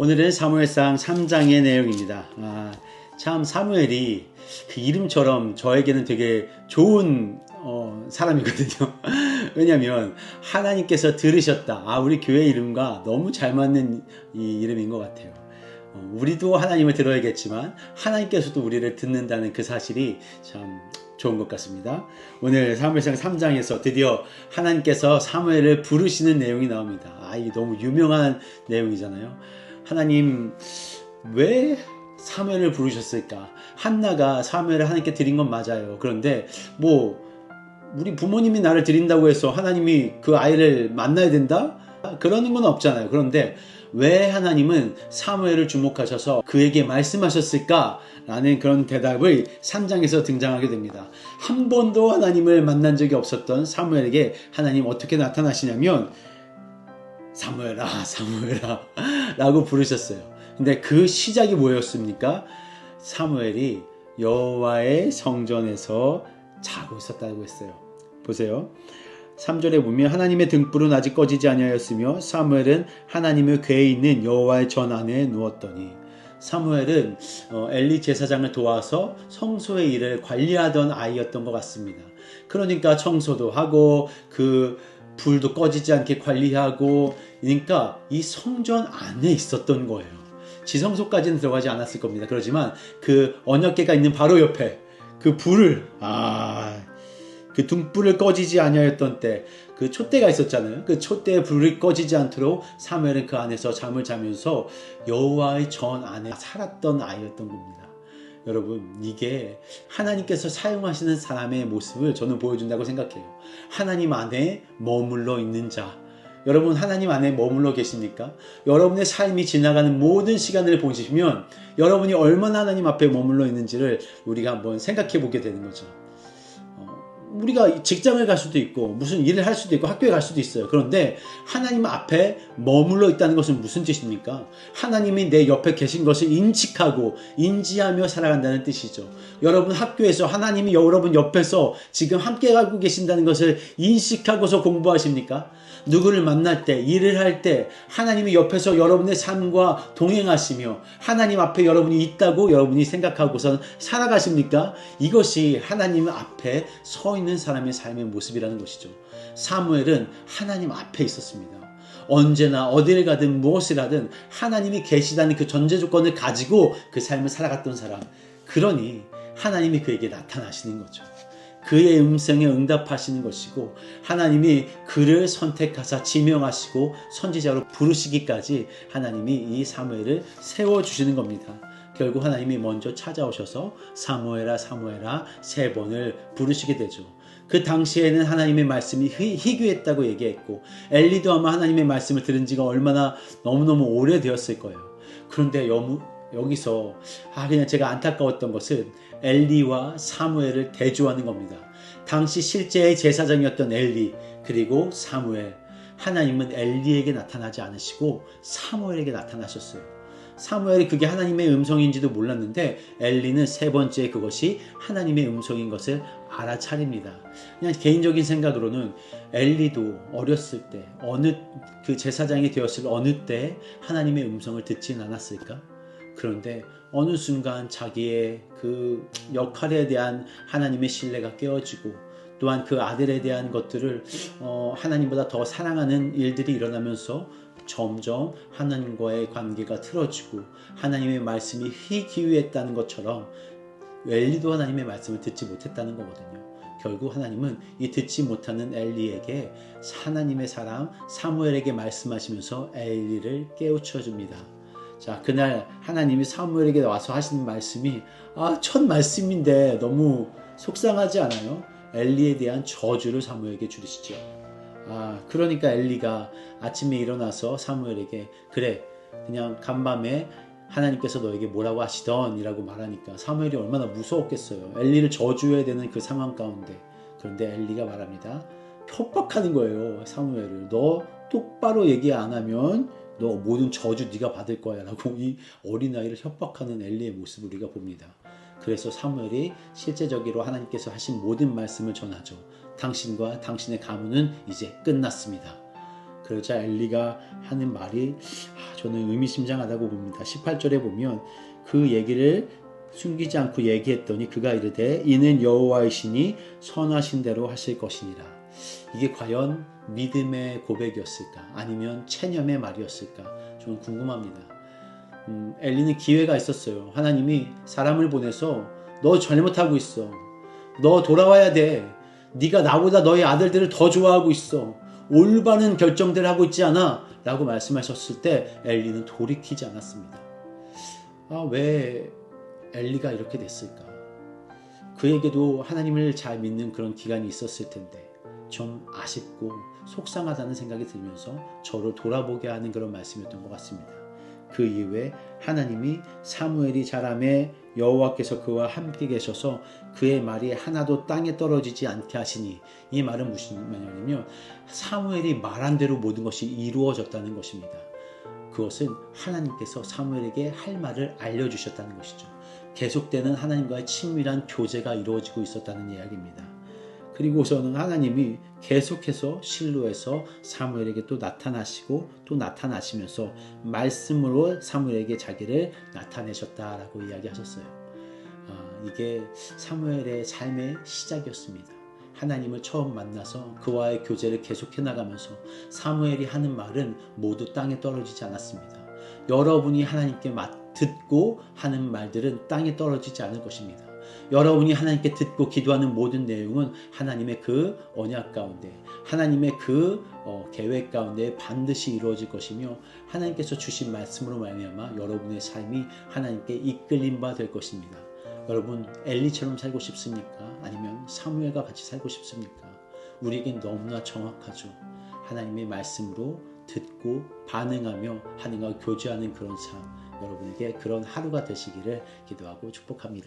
오늘은 사무엘상 3장의 내용입니다. 참 사무엘이 그 이름처럼 저에게는 되게 좋은 사람이거든요. 왜냐하면 하나님께서 들으셨다. 우리 교회 이름과 너무 잘 맞는 이 이름인 것 같아요. 우리도 하나님을 들어야겠지만 하나님께서도 우리를 듣는다는 그 사실이 참 좋은 것 같습니다. 오늘 사무엘상 3장에서 드디어 하나님께서 사무엘을 부르시는 내용이 나옵니다. 이게 너무 유명한 내용이잖아요. 하나님 왜 사무엘을 부르셨을까? 한나가 사무엘을 하나님께 드린 건 맞아요. 그런데 우리 부모님이 나를 드린다고 해서 하나님이 그 아이를 만나야 된다? 그러는 건 없잖아요. 그런데 왜 하나님은 사무엘을 주목하셔서 그에게 말씀하셨을까? 라는 그런 대답을 3장에서 등장하게 됩니다. 한 번도 하나님을 만난 적이 없었던 사무엘에게 하나님 어떻게 나타나시냐면 사무엘아 사무엘아 라고 부르셨어요. 근데 그 시작이 뭐였습니까? 사무엘이 여호와의 성전에서 자고 있었다고 했어요. 보세요. 3절에 보면 하나님의 등불은 아직 꺼지지 아니하였으며 사무엘은 하나님의 궤에 있는 여호와의 전 안에 누웠더니, 사무엘은 엘리 제사장을 도와서 성소의 일을 관리하던 아이였던 것 같습니다. 그러니까 청소도 하고 그 불도 꺼지지 않게 관리하고, 그러니까 이 성전 안에 있었던 거예요. 지성소까지는 들어가지 않았을 겁니다. 그렇지만 그 언약궤가 있는 바로 옆에 그 불을 그 등불을 꺼지지 아니하였던 때 그 촛대가 있었잖아요. 그 촛대에 불이 꺼지지 않도록 사무엘은 그 안에서 잠을 자면서 여호와의 전 안에 살았던 아이였던 겁니다. 여러분, 이게 하나님께서 사용하시는 사람의 모습을 저는 보여준다고 생각해요. 하나님 안에 머물러 있는 자. 여러분, 하나님 안에 머물러 계십니까? 여러분의 삶이 지나가는 모든 시간을 보시면 여러분이 얼마나 하나님 앞에 머물러 있는지를 우리가 한번 생각해 보게 되는 거죠. 우리가 직장을 갈 수도 있고 무슨 일을 할 수도 있고 학교에 갈 수도 있어요. 그런데 하나님 앞에 머물러 있다는 것은 무슨 뜻입니까? 하나님이 내 옆에 계신 것을 인식하고 인지하며 살아간다는 뜻이죠. 여러분 학교에서 하나님이 여러분 옆에서 지금 함께 가고 계신다는 것을 인식하고서 공부하십니까? 누구를 만날 때, 일을 할 때 하나님이 옆에서 여러분의 삶과 동행하시며 하나님 앞에 여러분이 있다고 여러분이 생각하고선 살아가십니까? 이것이 하나님 앞에 서 있는 사람의 삶의 모습이라는 것이죠. 사무엘은 하나님 앞에 있었습니다. 언제나 어디를 가든 무엇을 하든 하나님이 계시다는 그 전제 조건을 가지고 그 삶을 살아갔던 사람. 그러니 하나님이 그에게 나타나시는 거죠. 그의 음성에 응답하시는 것이고, 하나님이 그를 선택하사 지명하시고 선지자로 부르시기까지 하나님이 이 사무엘을 세워주시는 겁니다. 결국 하나님이 먼저 찾아오셔서 사무엘아 사무엘아 3번을 부르시게 되죠. 그 당시에는 하나님의 말씀이 희귀했다고 얘기했고, 엘리도 아마 하나님의 말씀을 들은 지가 얼마나 너무너무 오래되었을 거예요. 그런데 여기서 그냥 제가 안타까웠던 것은 엘리와 사무엘을 대조하는 겁니다. 당시 실제의 제사장이었던 엘리, 그리고 사무엘. 하나님은 엘리에게 나타나지 않으시고 사무엘에게 나타나셨어요. 사무엘이 그게 하나님의 음성인지도 몰랐는데 엘리는 3번째 그것이 하나님의 음성인 것을 알아차립니다. 그냥 개인적인 생각으로는 엘리도 어렸을 때, 어느 그 제사장이 되었을 어느 때 하나님의 음성을 듣진 않았을까? 그런데 어느 순간 자기의 그 역할에 대한 하나님의 신뢰가 깨어지고, 또한 그 아들에 대한 것들을 하나님보다 더 사랑하는 일들이 일어나면서 점점 하나님과의 관계가 틀어지고 하나님의 말씀이 희귀했다는 것처럼 엘리도 하나님의 말씀을 듣지 못했다는 거거든요. 결국 하나님은 이 듣지 못하는 엘리에게 하나님의 사람 사무엘에게 말씀하시면서 엘리를 깨우쳐 줍니다. 자, 그날 하나님이 사무엘에게 와서 하시는 말씀이 첫 말씀인데 너무 속상하지 않아요? 엘리에 대한 저주를 사무엘에게 주시죠. 그러니까 엘리가 아침에 일어나서 사무엘에게 그래, 그냥 간밤에 하나님께서 너에게 뭐라고 하시던 이라고 말하니까 사무엘이 얼마나 무서웠겠어요. 엘리를 저주해야 되는 그 상황 가운데. 그런데 엘리가 말합니다. 협박하는 거예요. 사무엘을. 너 똑바로 얘기 안 하면 너 모든 저주 네가 받을 거야 라고 이 어린아이를 협박하는 엘리의 모습을 우리가 봅니다. 그래서 사무엘이 실제적으로 하나님께서 하신 모든 말씀을 전하죠. 당신과 당신의 가문은 이제 끝났습니다. 그러자 엘리가 하는 말이 저는 의미심장하다고 봅니다. 18절에 보면 그 얘기를 숨기지 않고 얘기했더니 그가 이르되 이는 여호와의 신이 선하신 대로 하실 것이니라. 이게 과연 믿음의 고백이었을까? 아니면 체념의 말이었을까? 저는 궁금합니다. 엘리는 기회가 있었어요. 하나님이 사람을 보내서 너 잘못하고 있어. 너 돌아와야 돼. 네가 나보다 너의 아들들을 더 좋아하고 있어. 올바른 결정들을 하고 있지 않아? 라고 말씀하셨을 때 엘리는 돌이키지 않았습니다. 왜 엘리가 이렇게 됐을까? 그에게도 하나님을 잘 믿는 그런 기간이 있었을 텐데 좀 아쉽고 속상하다는 생각이 들면서 저를 돌아보게 하는 그런 말씀이었던 것 같습니다. 그 이후에 하나님이 사무엘이 자라매 여호와께서 그와 함께 계셔서 그의 말이 하나도 땅에 떨어지지 않게 하시니, 이 말은 무슨 말이냐면 사무엘이 말한 대로 모든 것이 이루어졌다는 것입니다. 그것은 하나님께서 사무엘에게 할 말을 알려주셨다는 것이죠. 계속되는 하나님과의 친밀한 교제가 이루어지고 있었다는 이야기입니다. 그리고서는 하나님이 계속해서 실로에서 사무엘에게 또 나타나시고 또 나타나시면서 말씀으로 사무엘에게 자기를 나타내셨다라고 이야기하셨어요. 이게 사무엘의 삶의 시작이었습니다. 하나님을 처음 만나서 그와의 교제를 계속해 나가면서 사무엘이 하는 말은 모두 땅에 떨어지지 않았습니다. 여러분이 하나님께 듣고 하는 말들은 땅에 떨어지지 않을 것입니다. 여러분이 하나님께 듣고 기도하는 모든 내용은 하나님의 그 언약 가운데, 하나님의 그 계획 가운데 반드시 이루어질 것이며, 하나님께서 주신 말씀으로 말미암아 여러분의 삶이 하나님께 이끌림 바 될 것입니다. 여러분, 엘리처럼 살고 싶습니까? 아니면 사무엘과 같이 살고 싶습니까? 우리에겐 너무나 정확하죠. 하나님의 말씀으로 듣고 반응하며 하나님과 교제하는 그런 삶, 여러분에게 그런 하루가 되시기를 기도하고 축복합니다.